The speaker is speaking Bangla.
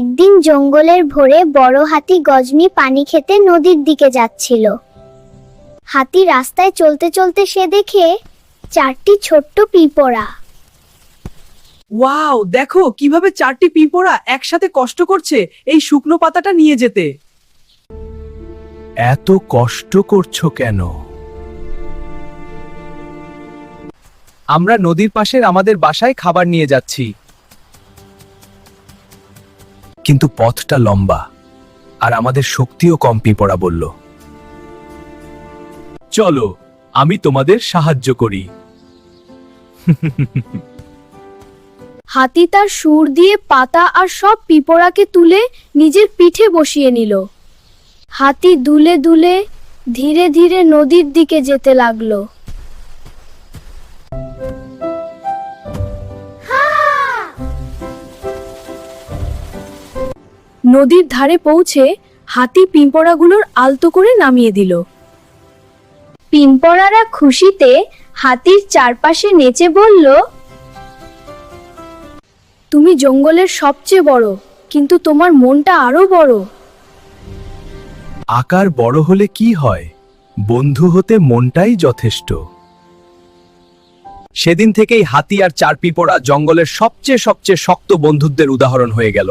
একদিন জঙ্গলের ভোরে বড় হাতি গজনি পানি খেতে নদীর দিকে যাচ্ছিল। হাতি রাস্তায় চলতে চলতে সে দেখে 4টি ছোট্ট পিঁপড়া। ওয়াও, দেখো কিভাবে 4টি পিঁপড়া একসাথে কষ্ট করছে এই শুকনো পাতাটা নিয়ে যেতে। এত কষ্ট করছো কেন? আমরা নদীর পাশের আমাদের বাসায় খাবার নিয়ে যাচ্ছি। কিন্তু পথটা লম্বা আর আমাদের শক্তিও কম, পিঁপড়া বলল। চলো, আমি তোমাদের সাহায্য করি। হাতি তার সুর দিয়ে পাতা আর সব পিঁপড়াকে তুলে নিজের পিঠে বসিয়ে নিল। হাতি দুলে দুলে ধীরে ধীরে নদীর দিকে যেতে লাগলো। নদীর ধারে পৌঁছে হাতি পিঁপড়াগুলোর আলতো করে নামিয়ে দিল। পিঁপড়ারা খুশিতে হাতির চারপাশে নেচে বলল, তুমি জঙ্গলের সবচেয়ে বড়, কিন্তু তোমার মনটা আরো বড়। আকার বড় হলে কি হয়, বন্ধু হতে মনটাই যথেষ্ট। সেদিন থেকেই হাতি আর 4 পিঁপড়া জঙ্গলের সবচেয়ে শক্ত বন্ধুত্বের উদাহরণ হয়ে গেল।